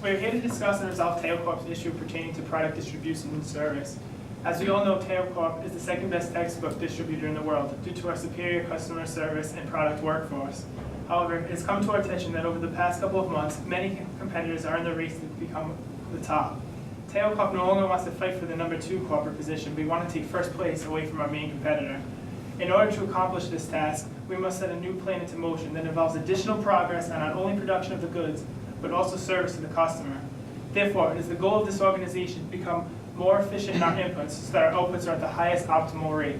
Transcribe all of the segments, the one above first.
We're here to discuss and resolve Teo Corp's issue pertaining to product distribution and service. As we all know, Teo Corp is the second best textbook distributor in the world due to our superior customer service and product workforce. However, it has come to our attention that over the past couple of months, many competitors are in the race to become the top. Teo Corp no longer wants to fight for the number 2 corporate position, but we want to take first place away from our main competitor. In order to accomplish this task, we must set a new plan into motion that involves additional progress on not only production of the goods, but also service to the customer. Therefore, it is the goal of this organization to become more efficient in our inputs so that our outputs are at the highest optimal rate.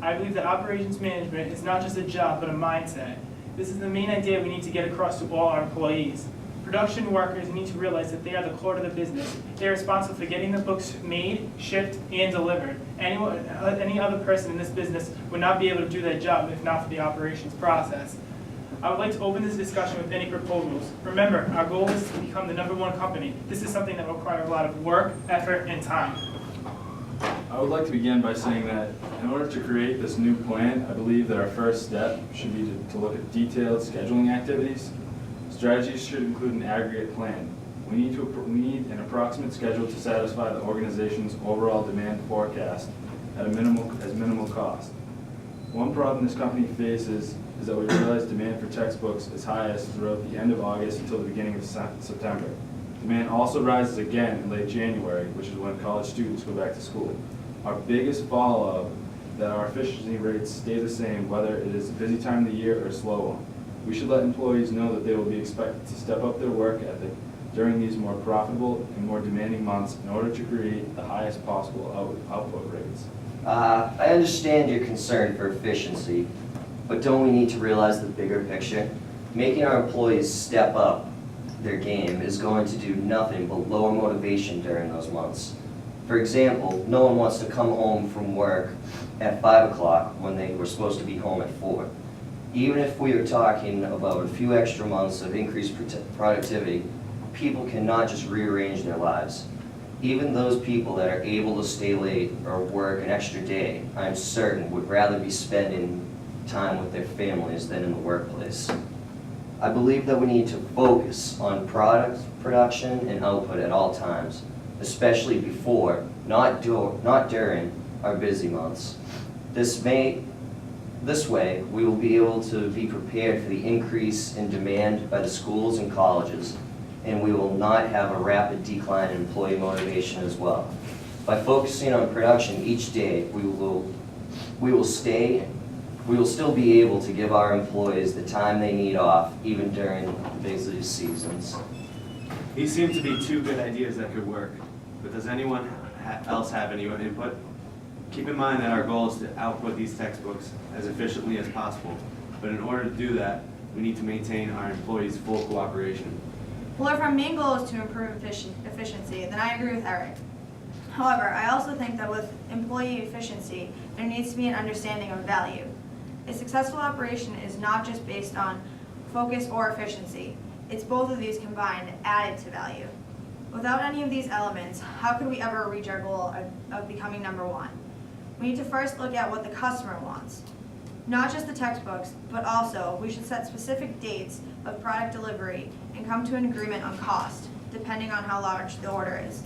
I believe that operations management is not just a job, but a mindset. This is the main idea we need to get across to all our employees. Production workers need to realize that they are the core of the business. They are responsible for getting the books made, shipped, and delivered. Any other person in this business would not be able to do that job if not for the operations process. I would like to open this discussion with any proposals. Remember, our goal is to become the number 1 company. This is something that will require a lot of work, effort, and time. I would like to begin by saying that in order to create this new plan, I believe that our first step should be to look at detailed scheduling activities. Strategies should include an aggregate plan. We need an approximate schedule to satisfy the organization's overall demand forecast at minimal cost. One problem this company faces is that we realize demand for textbooks is highest throughout the end of August until the beginning of September. Demand also rises again in late January, which is when college students go back to school. Our biggest follow-up that our efficiency rates stay the same whether it is a busy time of the year or a slow one. We should let employees know that they will be expected to step up their work ethic during these more profitable and more demanding months in order to create the highest possible output rates. I understand your concern for efficiency, but don't we need to realize the bigger picture? Making our employees step up their game is going to do nothing but lower motivation during those months. For example, no one wants to come home from work at 5 o'clock when they were supposed to be home at 4. Even if we are talking about a few extra months of increased productivity, people cannot just rearrange their lives. Even those people that are able to stay late or work an extra day, I'm certain would rather be spending time with their families than in the workplace. I believe that we need to focus on product production and output at all times, especially before, not during, our busy months. This way, we will be able to be prepared for the increase in demand by the schools and colleges, and we will not have a rapid decline in employee motivation as well. By focusing on production each day, we will still be able to give our employees the time they need off, even during the busy seasons. These seem to be 2 good ideas that could work, but does anyone else have any input? Keep in mind that our goal is to output these textbooks as efficiently as possible, but in order to do that, we need to maintain our employees' full cooperation. Well, if our main goal is to improve efficiency, then I agree with Eric. However, I also think that with employee efficiency, there needs to be an understanding of value. A successful operation is not just based on focus or efficiency. It's both of these combined added to value. Without any of these elements, how could we ever reach our goal of becoming number 1? We need to first look at what the customer wants. Not just the textbooks, but also we should set specific dates of product delivery and come to an agreement on cost, depending on how large the order is.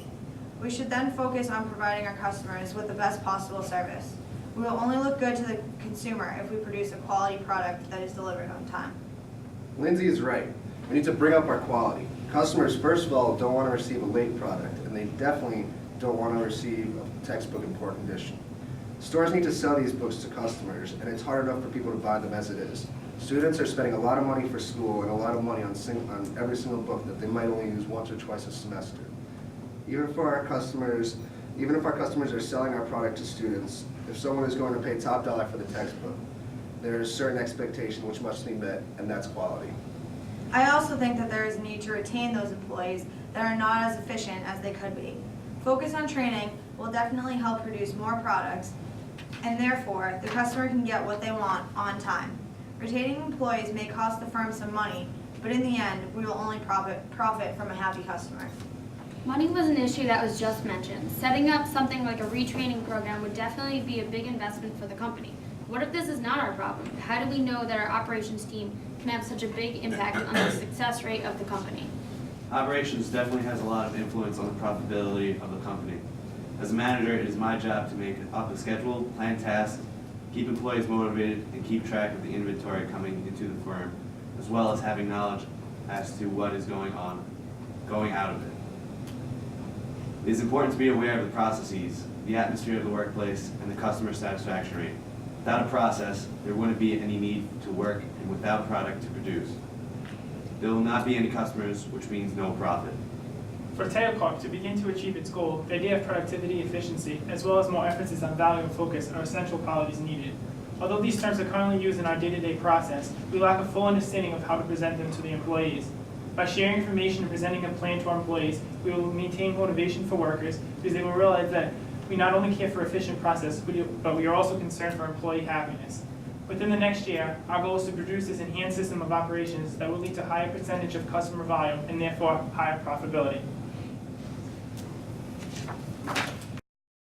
We should then focus on providing our customers with the best possible service. We will only look good to the consumer if we produce a quality product that is delivered on time. Lindsay is right. We need to bring up our quality. Customers, first of all, don't want to receive a late product, and they definitely don't want to receive a textbook in poor condition. Stores need to sell these books to customers, and it's hard enough for people to buy them as it is. Students are spending a lot of money for school and a lot of money on every single book that they might only use once or twice a semester. Even if our customers are selling our product to students, if someone is going to pay top dollar for the textbook, there is a certain expectation which must be met, and that's quality. I also think that there is a need to retain those employees that are not as efficient as they could be. Focus on training will definitely help produce more products, and therefore, the customer can get what they want on time. Retaining employees may cost the firm some money, but in the end, we will only profit from a happy customer. Money was an issue that was just mentioned. Setting up something like a retraining program would definitely be a big investment for the company. What if this is not our problem? How do we know that our operations team can have such a big impact on the success rate of the company? Operations definitely has a lot of influence on the profitability of the company. As a manager, it is my job to make up a schedule, plan tasks, keep employees motivated, and keep track of the inventory coming into the firm, as well as having knowledge as to what is going out of it. It is important to be aware of the processes, the atmosphere of the workplace, and the customer satisfaction rate. Without a process, there wouldn't be any need to work, and without product to produce, there will not be any customers, which means no profit. For Teo Corp to begin to achieve its goal, the idea of productivity, efficiency, as well as more emphasis on value and focus are essential qualities needed. Although these terms are currently used in our day-to-day process, we lack a full understanding of how to present them to the employees. By sharing information and presenting a plan to our employees, we will maintain motivation for workers because they will realize that we not only care for efficient process, but we are also concerned for employee happiness. Within the next year, our goal is to produce this enhanced system of operations that will lead to higher percentage of customer volume and therefore higher profitability.